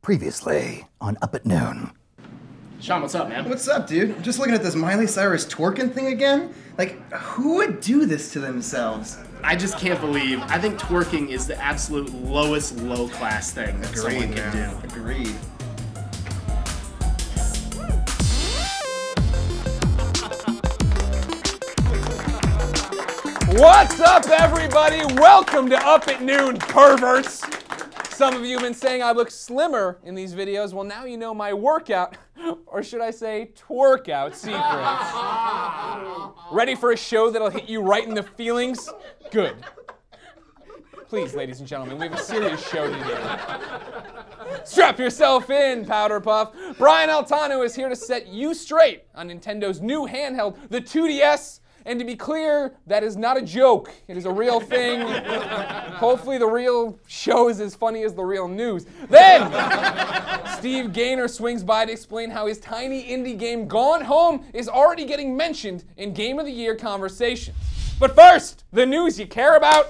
Previously on Up at Noon. Sean, what's up, man? What's up, dude? I'm just looking at this Miley Cyrus twerking thing again. Like, who would do this to themselves? I just can't believe. I think twerking is the absolute lowest low-class thing that someone can do. Agreed. What's up, everybody? Welcome to Up at Noon, perverts. Some of you have been saying I look slimmer in these videos. Well, now you know my workout, or should I say twerkout secrets. Ready for a show that'll hit you right in the feelings? Good. Please, ladies and gentlemen, we have a serious show today. Strap yourself in, Powder Puff. Brian Altano is here to set you straight on Nintendo's new handheld, the 2DS. And to be clear, that is not a joke. It is a real thing. Hopefully the real show is as funny as the real news. Then, Steve Gaynor swings by to explain how his tiny indie game Gone Home is already getting mentioned in Game of the Year conversations. But first, the news you care about.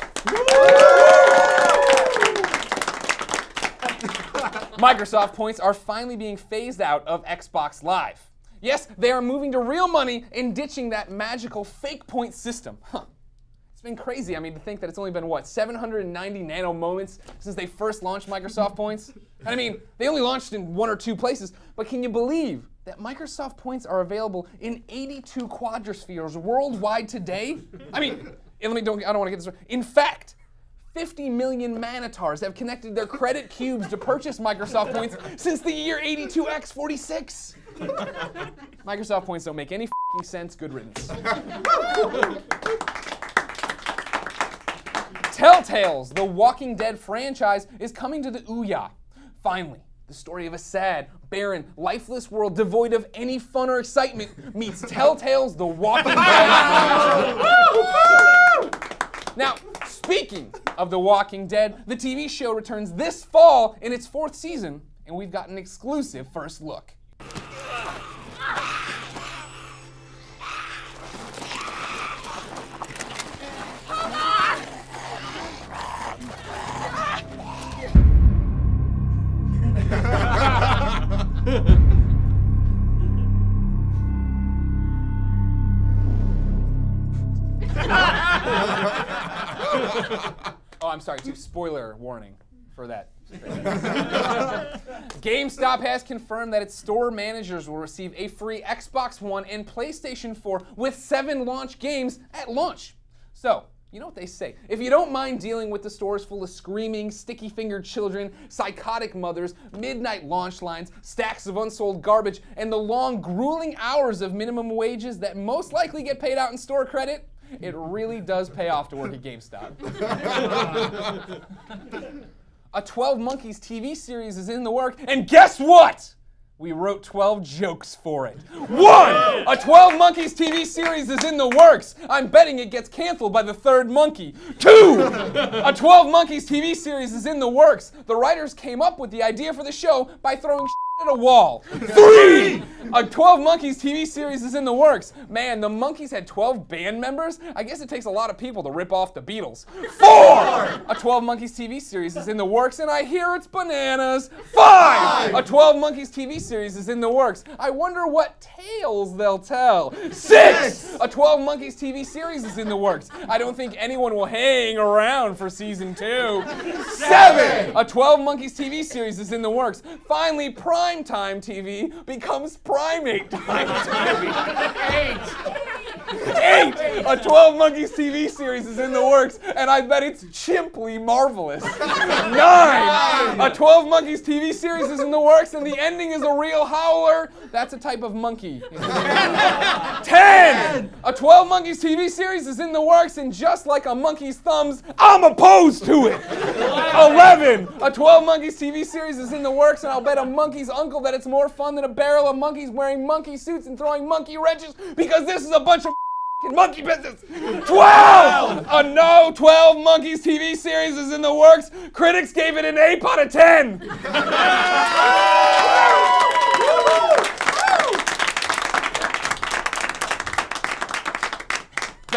Microsoft points are finally being phased out of Xbox Live. Yes, they are moving to real money and ditching that magical fake point system. It's been crazy. I mean, to think that it's only been, what, 790 nano moments since they first launched Microsoft Points? And I mean, they only launched in 1 or 2 places, but can you believe that Microsoft Points are available in 82 quadrospheres worldwide today? I mean, I don't want to get this wrong. In fact, 50 million Manitars have connected their credit cubes to purchase Microsoft Points since the year 82x46. Microsoft Points don't make any f***ing sense. Good riddance. Telltale's The Walking Dead franchise is coming to the Ouya. Finally, the story of a sad, barren, lifeless world devoid of any fun or excitement meets Telltale's The Walking Dead. Now, speaking of The Walking Dead, the TV show returns this fall in its 4th season, and we've got an exclusive first look. Oh, I'm sorry, spoiler warning for that. GameStop has confirmed that its store managers will receive a free Xbox One and PlayStation 4 with 7 launch games at launch. So, you know what they say. If you don't mind dealing with the stores full of screaming, sticky-fingered children, psychotic mothers, midnight launch lines, stacks of unsold garbage, and the long, grueling hours of minimum wages that most likely get paid out in store credit, it really does pay off to work at GameStop. A 12 Monkeys TV series is in the work, and guess what? We wrote 12 jokes for it. 1! A 12 Monkeys TV series is in the works. I'm betting it gets canceled by the 3rd monkey. 2! A 12 Monkeys TV series is in the works. The writers came up with the idea for the show by throwing at a wall. 3! A 12 Monkeys TV series is in the works. Man, the Monkeys had 12 band members? I guess it takes a lot of people to rip off the Beatles. 4! A 12 Monkeys TV series is in the works, and I hear it's bananas. 5! A 12 Monkeys TV series is in the works. I wonder what tales they'll tell. 6! A 12 Monkeys TV series is in the works. I don't think anyone will hang around for season 2. 7! A 12 Monkeys TV series is in the works. Finally, primetime TV becomes primate time TV. 8! A 12 Monkeys TV series is in the works, and I bet it's chimply marvelous. 9! A 12 Monkeys TV series is in the works, and the ending is a real howler. That's a type of monkey. 10! A 12 Monkeys TV series is in the works, and just like a monkey's thumbs, I'm opposed to it. 11! A 12 Monkeys TV series is in the works, and I'll bet a monkey's uncle that it's more fun than a barrel of monkeys wearing monkey suits and throwing monkey wrenches, because this is a bunch of monkey business. 12! A no 12 Monkeys TV series is in the works. Critics gave it an 8 out of 10.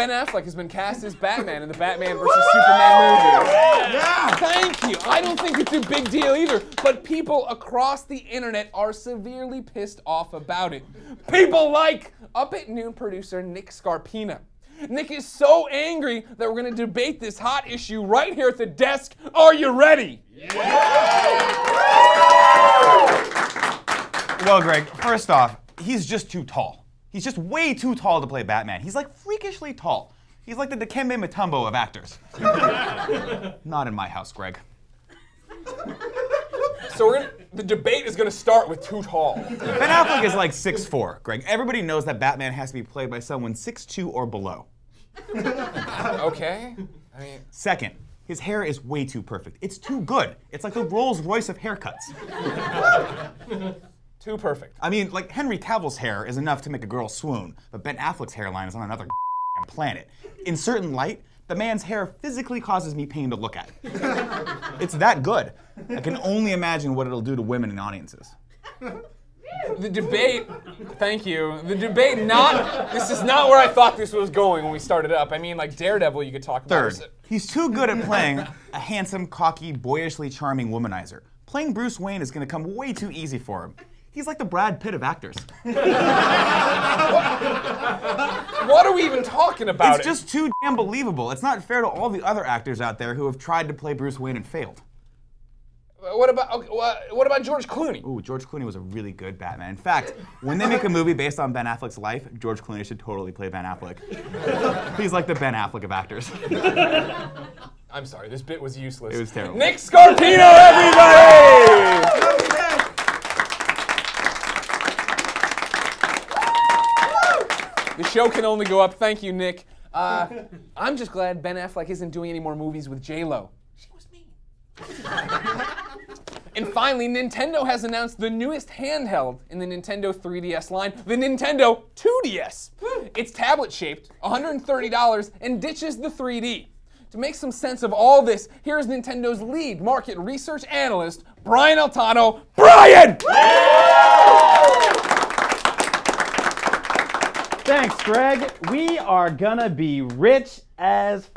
Ben Affleck has been cast as Batman in the Batman vs. Superman movie. Yeah. Thank you. I I don't think it's a big deal either, but people across the internet are severely pissed off about it. People like Up at Noon producer Nick Scarpina. Nick is so angry that we're going to debate this hot issue right here at the desk. Are you ready? Well, Greg, first off, he's just too tall. He's just way too tall to play Batman. He's like freakishly tall. He's like the Dikembe Mutombo of actors. Not in my house, Greg. So the debate is going to start with too tall. Ben Affleck is like 6'4", Greg. Everybody knows that Batman has to be played by someone 6'2" or below. Okay. I mean, second, his hair is way too perfect. It's too good. It's like the Rolls Royce of haircuts. Too perfect. I mean, like Henry Cavill's hair is enough to make a girl swoon, but Ben Affleck's hairline is on another planet. In certain light, the man's hair physically causes me pain to look at. It's that good. I can only imagine what it'll do to women in audiences. The debate, thank you. The debate this is not where I thought this was going when we started up. I mean, like Daredevil you could talk about. Third, he's too good at playing a handsome, cocky, boyishly charming womanizer. Playing Bruce Wayne is going to come way too easy for him. He's like the Brad Pitt of actors. What are we even talking about? It's just too damn believable. It's not fair to all the other actors out there who have tried to play Bruce Wayne and failed. What about George Clooney? Ooh, George Clooney was a really good Batman. In fact, when they make a movie based on Ben Affleck's life, George Clooney should totally play Ben Affleck. He's like the Ben Affleck of actors. I'm sorry, this bit was useless. It was terrible. Nick Scarpino, everybody! The show can only go up. Thank you, Nick. I'm just glad Ben Affleck isn't doing any more movies with J-Lo. She was mean. And finally, Nintendo has announced the newest handheld in the Nintendo 3DS line, the Nintendo 2DS. It's tablet-shaped, $130, and ditches the 3D. To make some sense of all this, here's Nintendo's lead market research analyst, Brian Altano. Brian! Thanks, Greg. We are gonna be rich as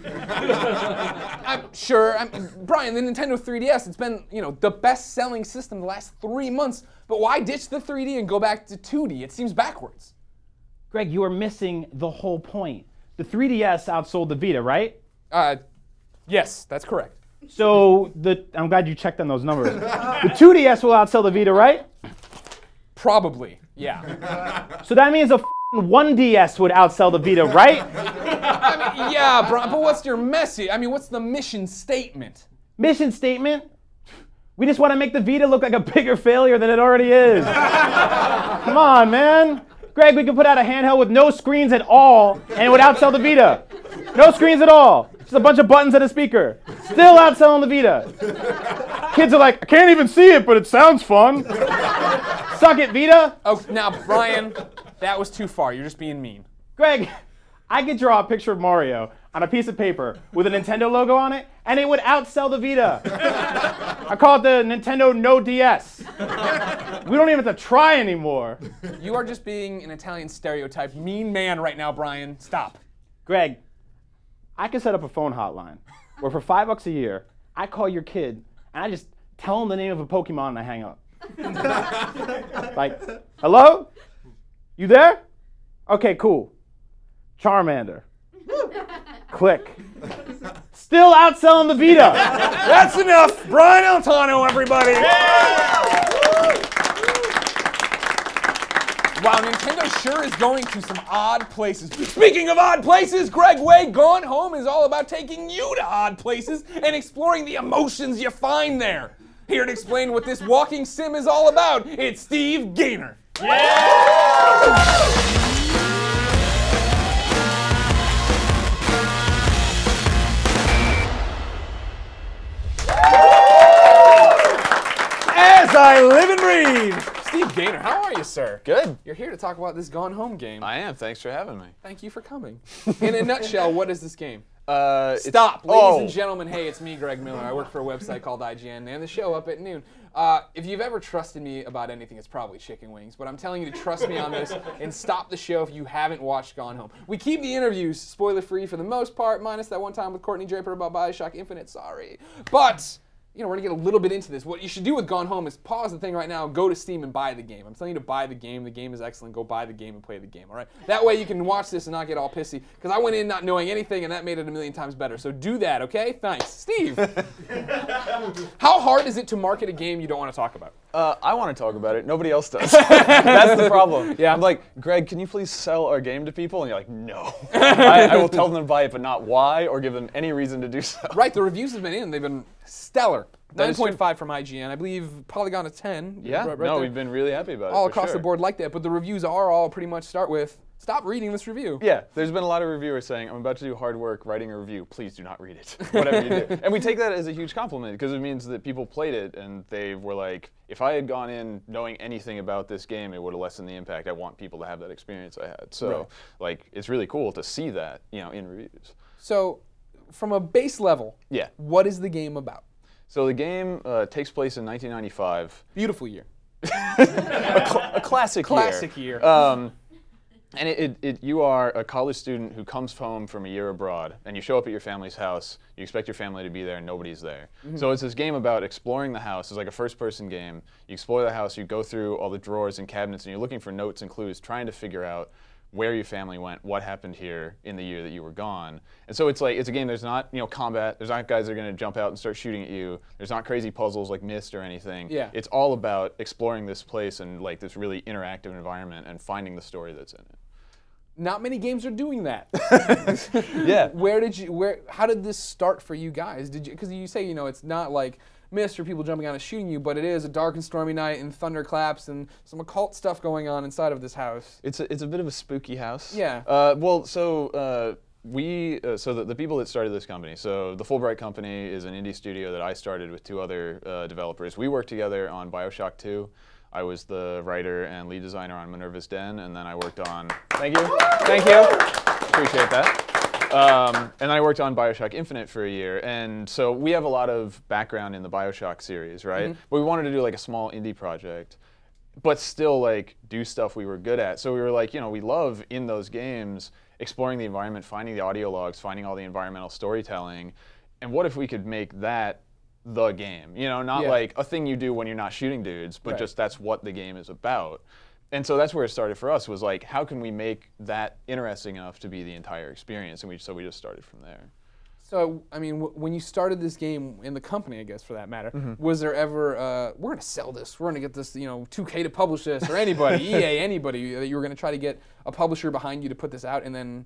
I'm sure. Brian, the Nintendo 3DS, it's been, the best-selling system the last 3 months. But why ditch the 3D and go back to 2D? It seems backwards. Greg, you are missing the whole point. The 3DS outsold the Vita, right? Yes, that's correct. So I'm glad you checked on those numbers. The 2DS will outsell the Vita, right? Probably, yeah. So that means a 1DS would outsell the Vita, right? I mean, yeah, Brian, but what's your message? I mean, what's the mission statement? Mission statement? We just want to make the Vita look like a bigger failure than it already is. Come on, man. Greg, we could put out a handheld with no screens at all, and it would outsell the Vita. No screens at all. Just a bunch of buttons and a speaker. Still outselling the Vita. Kids are like, I can't even see it, but it sounds fun. Suck it, Vita. Oh, now, Brian, that was too far. You're just being mean. Greg, I could draw a picture of Mario on a piece of paper with a Nintendo logo on it, and it would outsell the Vita. I call it the Nintendo No DS. We don't even have to try anymore. You are just being an Italian stereotype mean man right now, Brian. Stop. Greg, I can set up a phone hotline where for $5 a year, I call your kid and I just tell him the name of a Pokemon and I hang up. Like, hello? You there? Okay, cool. Charmander. Click. Still outselling the Vita. That's enough. Brian Altano, everybody. Wow, Nintendo sure is going to some odd places. Speaking of odd places, Greg Way Gone Home is all about taking you to odd places and exploring the emotions you find there. Here to explain what this walking sim is all about, it's Steve Gaynor. Yeah! As I live and breathe. Steve Gaynor, how are you, sir? Good. You're here to talk about this Gone Home game. I am. Thanks for having me. Thank you for coming. In a nutshell, what is this game? Stop, ladies and gentlemen. Hey, it's me, Greg Miller. I work for a website called IGN, and the show up at noon. If you've ever trusted me about anything, it's probably chicken wings. But I'm telling you to trust me on this and stop the show if you haven't watched Gone Home. We keep the interviews spoiler-free for the most part, minus that one time with Courtney Draper about Bioshock Infinite. Sorry, but. You know, we're gonna get a little bit into this. What you should do with Gone Home is pause the thing right now, go to Steam and buy the game. I'm telling you to buy the game. The game is excellent. Go buy the game and play the game, all right? That way you can watch this and not get all pissy, because I went in not knowing anything, and that made it a million times better. So do that, okay? Thanks. Steve, how hard is it to market a game you don't want to talk about? I want to talk about it. Nobody else does. That's the problem. Yeah. I'm like, Greg, can you please sell our game to people? And you're like, no. I will tell them to buy it, but not why, or give them any reason to do so. Right, the reviews have been in. They've been stellar. That is 9.5 from IGN. I believe Polygon a 10. Yeah, right no, there. we've been really happy about it. All for across sure. the board like that, but the reviews are all pretty much start with, stop reading this review. Yeah, there's been a lot of reviewers saying, I'm about to do hard work writing a review. Please do not read it, whatever you do. And we take that as a huge compliment, because it means that people played it and they were like, if I had gone in knowing anything about this game, it would have lessened the impact. I want people to have that experience I had. So, like, it's really cool to see that, you know, in reviews. So, from a base level, Yeah. what is the game about? So the game takes place in 1995. Beautiful year. A classic year. Classic year. And you are a college student who comes home from a year abroad, and you show up at your family's house. You expect your family to be there, and nobody's there. So it's this game about exploring the house. It's like a first-person game. You explore the house. You go through all the drawers and cabinets, and you're looking for notes and clues, trying to figure out where your family went, what happened here in the year that you were gone. And so it's like, it's a game, there's not, you know, combat, there's not guys that are gonna jump out and start shooting at you, there's not crazy puzzles like Myst or anything. Yeah. It's all about exploring this place and like this really interactive environment and finding the story that's in it. Not many games are doing that. Yeah. How did this start for you guys? Because you say, you know, it's not like Myst or people jumping out and shooting you, but it is a dark and stormy night and thunderclaps and some occult stuff going on inside of this house. It's a bit of a spooky house. Yeah. So the people that started this company, so the Fulbright company is an indie studio that I started with two other developers. We worked together on Bioshock 2. I was the writer and lead designer on Minerva's Den, and then I worked on, thank you, appreciate that. And then I worked on Bioshock Infinite for a year, and so we have a lot of background in the Bioshock series, right? But we wanted to do like a small indie project, but still like do stuff we were good at. So we were like, you know, we love in those games exploring the environment, finding the audio logs, finding all the environmental storytelling, and what if we could make that the game? You know, not like a thing you do when you're not shooting dudes, but just that's what the game is about. And so that's where it started for us, was like, how can we make that interesting enough to be the entire experience? And so we just started from there. So, I mean, when you started this game in the company, I guess, for that matter, was there ever, we're going to sell this, we're going to get this, you know, 2K to publish this, or anybody, EA, anybody, that you were going to try to get a publisher behind you to put this out, and then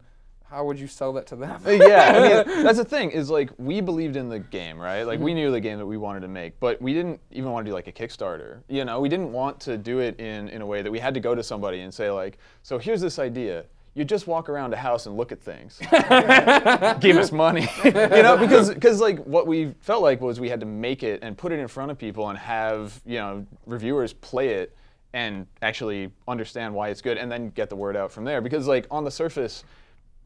how would you sell that to them? Yeah, I mean, that's the thing, is like, we believed in the game, right? Like, we knew the game that we wanted to make, but we didn't even want to do like a Kickstarter. You know, we didn't want to do it in a way that we had to go to somebody and say like, so here's this idea. You just walk around a house and look at things. Give us money. You know, because like what we felt like was we had to make it and put it in front of people and have, you know, reviewers play it and actually understand why it's good and then get the word out from there. Because like on the surface,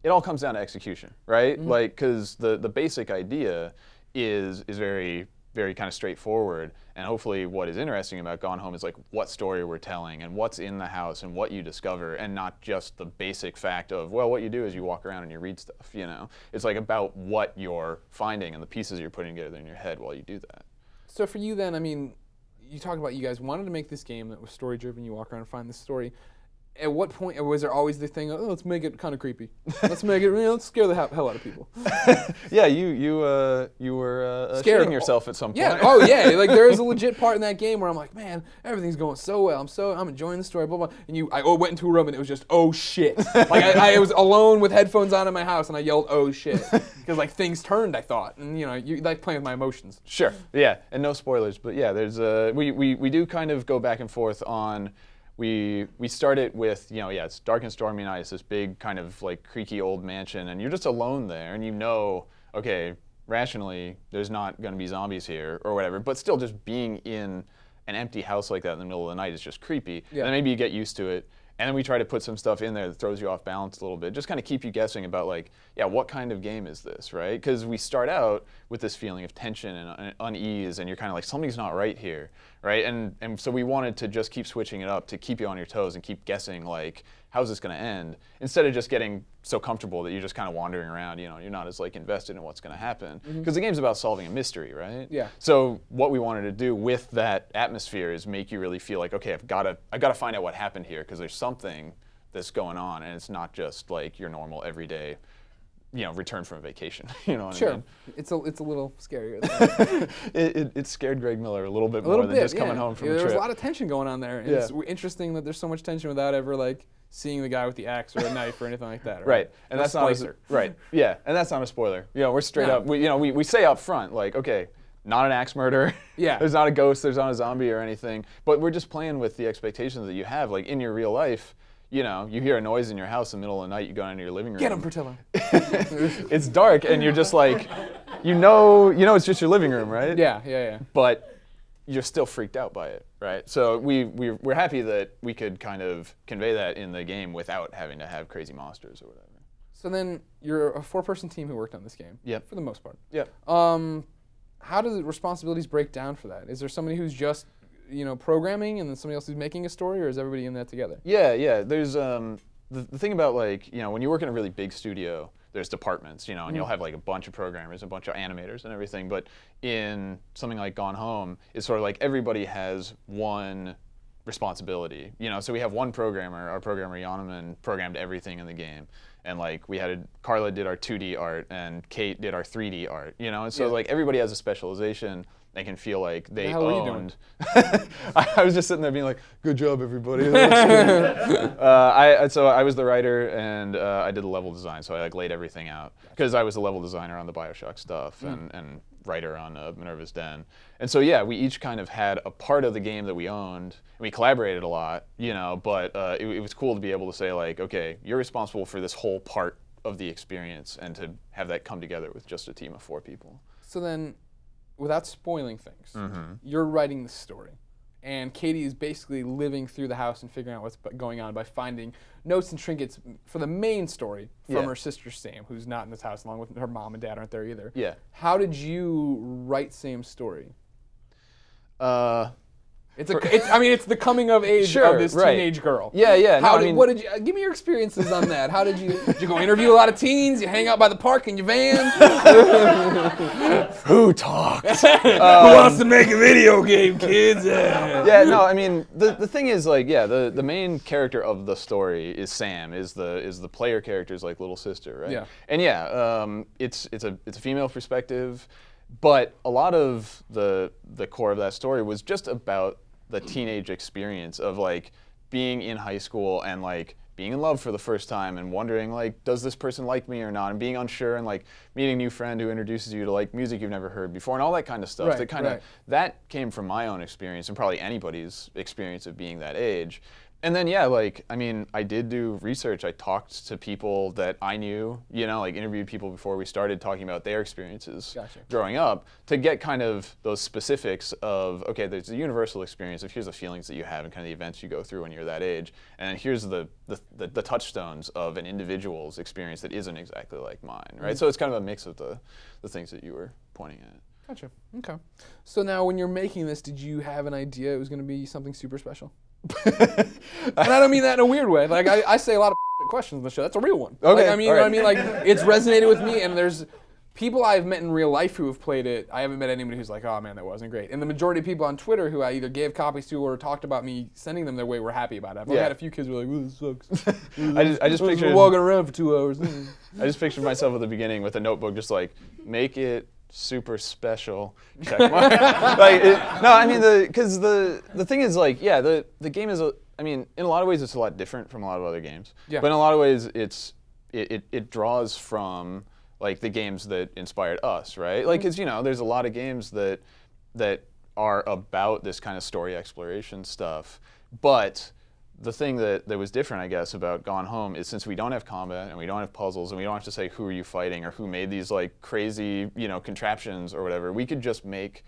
it all comes down to execution, right? Like, because the basic idea is very, very kind of straightforward. And hopefully what is interesting about Gone Home is like what story we're telling and what's in the house and what you discover, and not just the basic fact of, well, what you do is you walk around and you read stuff, you know? It's like about what you're finding and the pieces you're putting together in your head while you do that. So for you then, I mean, you talked about you guys wanted to make this game that was story-driven, you walk around and find this story. At what point, or was there always the thing, oh, let's make it kind of creepy. Let's make it, you know, let's scare the hell out of people. Yeah, you were Scared. shitting yourself at some point. Yeah, oh yeah, like there is a legit part in that game where I'm like, man, everything's going so well, I'm enjoying the story, blah, blah. And I went into a room and it was just, oh shit. Like I was alone with headphones on in my house and I yelled, oh shit. Because like things turned, I thought. And you know, you like playing with my emotions. Sure, yeah, and no spoilers, but yeah, there's we do kind of go back and forth on, we start it with, you know, yeah, it's dark and stormy night. It's this big kind of like creaky old mansion, and you're just alone there, and you know, okay, rationally, there's not going to be zombies here or whatever, but still just being in an empty house like that in the middle of the night is just creepy. Yeah. And then maybe you get used to it, And then we try to put some stuff in there that throws you off balance a little bit, just kind of keep you guessing about like, yeah, what kind of game is this, right? Because we start out with this feeling of tension and unease, and you're kind of like, something's not right here, right? And so we wanted to just keep switching it up to keep you on your toes and keep guessing like, how's this going to end? Instead of just getting so comfortable that you're just kind of wandering around, you know, you're not as like invested in what's going to happen. Because the game's about solving a mystery, right? Yeah. So what we wanted to do with that atmosphere is make you really feel like, okay, I've got to find out what happened here, because there's something that's going on, and it's not just like your normal everyday, you know, return from a vacation. You know what I mean? It's a little scarier. It scared Greg Miller a little bit more than just coming home from a trip. There's a lot of tension going on there. And Yeah. It's interesting that there's so much tension without ever like seeing the guy with the axe or a knife or anything like that. Right, and No that's not splicer. right. Yeah, and that's not a spoiler. You know, we're straight No. up. We say up front like, okay, not an axe murder. Yeah. There's not a ghost. There's not a zombie or anything. But we're just playing with the expectations that you have, like in your real life. You know, you hear a noise in your house in the middle of the night, you go into your living room. Get him, Portillo. It's dark, and you're just like, you know it's just your living room, right? Yeah. But you're still freaked out by it, right? So we're happy that we could kind of convey that in the game without having to have crazy monsters or whatever. So then you're a 4-person team who worked on this game. Yep. For the most part. Yep. How do the responsibilities break down for that? Is there somebody who's just, you know, programming and then somebody else who's making a story, or is everybody in that together? Yeah. There's the thing about like, you know, when you work in a really big studio, there's departments, you know, and you'll have like a bunch of programmers, a bunch of animators and everything. But in something like Gone Home, it's sort of like everybody has one responsibility, you know. So we have one programmer. Our programmer Yonaman programmed everything in the game, and like Carla did our 2D art, and Kate did our 3D art, you know. And so like everybody has a specialization. They can feel like they The hell are you owned. I was just sitting there being like, "Good job, everybody." So I was the writer, and I did the level design. So I like laid everything out because I was the level designer on the BioShock stuff and writer on Minerva's Den. And so yeah, we each kind of had a part of the game that we owned. And we collaborated a lot, you know. But it was cool to be able to say like, okay, you're responsible for this whole part of the experience, and to have that come together with just a team of 4 people. So then, without spoiling things, you're writing the story, and Katie is basically living through the house and figuring out what's going on by finding notes and trinkets for the main story from her sister Sam, who's not in this house, along with her mom and dad aren't there either. Yeah. How did you write Sam's story? It's the coming of age of this teenage girl. Yeah. What did you give me your experiences on that? How did you go interview a lot of teens? You hang out by the park in your van? Who talks? Who wants to make a video game, kids? Yeah, no, I mean the thing is like, yeah, the main character of the story is Sam, is the player character's like little sister, right? Yeah. And yeah, it's a female perspective, but a lot of the core of that story was just about the teenage experience of like being in high school and like being in love for the first time and wondering like, does this person like me or not, and being unsure, and like meeting a new friend who introduces you to like music you've never heard before and all that kind of stuff. That came from my own experience and probably anybody's experience of being that age. And then yeah, like, I mean, I did do research. I talked to people that I knew, you know, like interviewed people before we started talking about their experiences growing up, to get kind of those specifics of, okay, there's a universal experience of here's the feelings that you have and kind of the events you go through when you're that age, and here's the touchstones of an individual's experience that isn't exactly like mine, right? So it's kind of a mix of the things that you were pointing at. Gotcha. Okay. So now, when you're making this, did you have an idea it was going to be something super special? And I don't mean that in a weird way. Like I say a lot of questions on the show. That's a real one. Okay. Like, I mean, you know what I mean? Like, it's resonated with me, and there's people I've met in real life who have played it. I haven't met anybody who's like, oh man, that wasn't great. And the majority of people on Twitter who I either gave copies to or talked about me sending them their way were happy about it. I've only had a few kids who were like, oh, this sucks. I just pictured walking around for 2 hours. I just pictured myself at the beginning with a notebook, just like, make it super special, check mark. No, I mean, because the thing is, like, yeah, the game is, I mean, in a lot of ways it's a lot different from a lot of other games. Yeah. But in a lot of ways it draws from, like, the games that inspired us, right? Like, because, you know, there's a lot of games that are about this kind of story exploration stuff, but the thing that was different, I guess, about Gone Home is, since we don't have combat and we don't have puzzles and we don't have to say who are you fighting or who made these like crazy, you know, contraptions or whatever, we could just make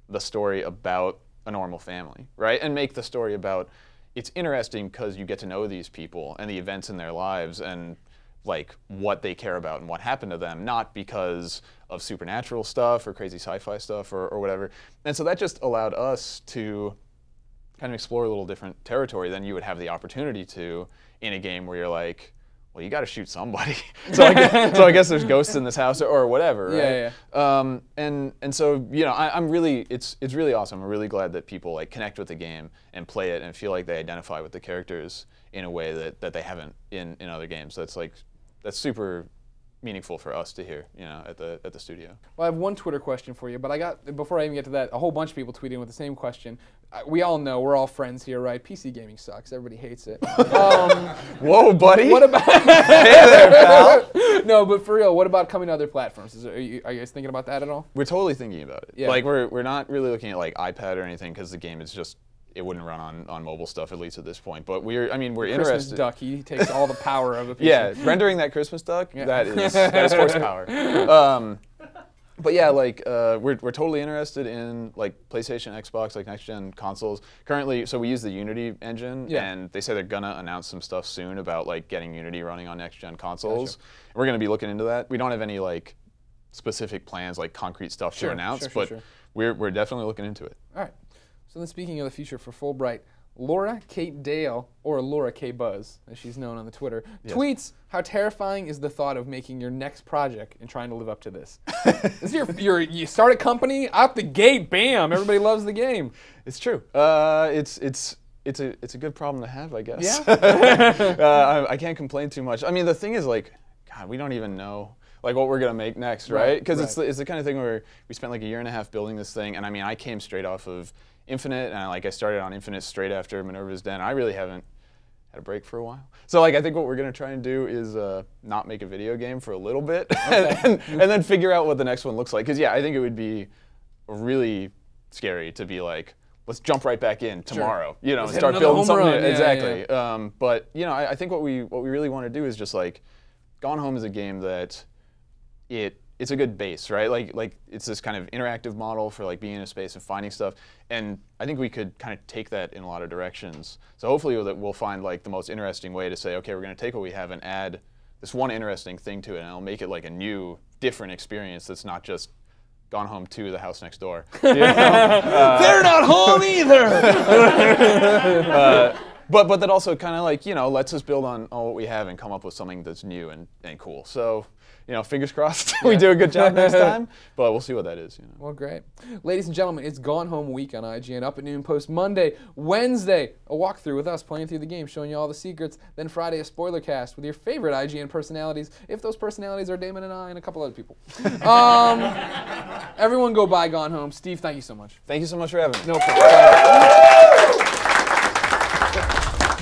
the story about a normal family, right? And make the story about, it's interesting because you get to know these people and the events in their lives and like what they care about and what happened to them, not because of supernatural stuff or crazy sci-fi stuff or whatever. And so that just allowed us to kind of explore a little different territory than you would have the opportunity to in a game where you're like, well, you got to shoot somebody. so I guess there's ghosts in this house or whatever, right? Yeah. And so, you know, I'm really, it's really awesome. I'm really glad that people like connect with the game and play it and feel like they identify with the characters in a way that they haven't in other games. That's super meaningful for us to hear, you know, at the studio. Well, I have one Twitter question for you, but before I even get to that, a whole bunch of people tweeting with the same question. We all know, we're all friends here, right? PC gaming sucks. Everybody hates it. Whoa, buddy. What about? Hey there, pal. No, but for real, what about coming to other platforms? Are you guys thinking about that at all? We're totally thinking about it. Yeah. Like we're not really looking at like iPad or anything because the game is just, it wouldn't run on mobile stuff, at least at this point. But we're Christmas interested. duck, he takes all the power of a PC. Yeah, rendering that Christmas duck, that is horsepower. But yeah, like we're totally interested in like PlayStation, Xbox, like next gen consoles. Currently, so we use the Unity engine, and they say they're gonna announce some stuff soon about like getting Unity running on next gen consoles. Gotcha. We're gonna be looking into that. We don't have any like specific plans, like concrete stuff to announce, but we're definitely looking into it. All right. So then, speaking of the future for Fulbright, Laura Kate Dale, or Laura K Buzz, as she's known on the Twitter, tweets, "How terrifying is the thought of making your next project and trying to live up to this?" This is you start a company out the gate, bam! Everybody loves the game. It's true. It's a good problem to have, I guess. Yeah. I can't complain too much. I mean, the thing is, like, God, we don't even know like what we're gonna make next, right? Because it's the kind of thing where we spent like a year and a half building this thing, and I mean, I came straight off of Infinite, and I started on Infinite straight after Minerva's Den. I really haven't had a break for a while. So like I think what we're gonna try and do is not make a video game for a little bit, and then figure out what the next one looks like. Because yeah, I think it would be really scary to be like, let's jump right back in tomorrow, you know, and start building something new. Exactly. Yeah. But you know, I think what we really want to do is just like, Gone Home is a game that it's a good base, right? Like it's this kind of interactive model for like being in a space and finding stuff, and I think we could kind of take that in a lot of directions. So hopefully we'll find like the most interesting way to say, okay, we're going to take what we have and add this one interesting thing to it, and it'll make it like a new, different experience that's not just Gone Home 2, the house next door. You know? They're not home either. But that also kind of like, you know, lets us build on what we have and come up with something that's new and cool. So, you know, fingers crossed we do a good job next time, but we'll see what that is. You know. Well, great. Ladies and gentlemen, it's Gone Home week on IGN. Up at noon, post Monday, Wednesday, a walkthrough with us playing through the game, showing you all the secrets. Then Friday, a spoiler cast with your favorite IGN personalities, if those personalities are Damon and I and a couple other people. Everyone go buy Gone Home. Steve, thank you so much. Thank you so much for having me. No problem.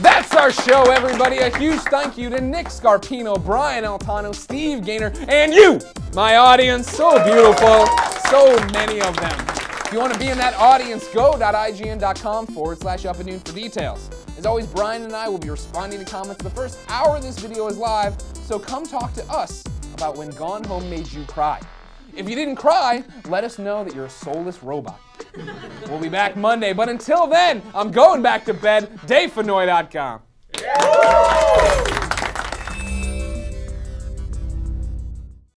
That's our show, everybody. A huge thank you to Nick Scarpino, Brian Altano, Steve Gaynor, and you, my audience. So beautiful. So many of them. If you want to be in that audience, go.ign.com/up-at-noon for details. As always, Brian and I will be responding to comments the first hour of this video is live, so come talk to us about when Gone Home made you cry. If you didn't cry, let us know that you're a soulless robot. We'll be back Monday, but until then, I'm going back to bed. DaveFanoy.com.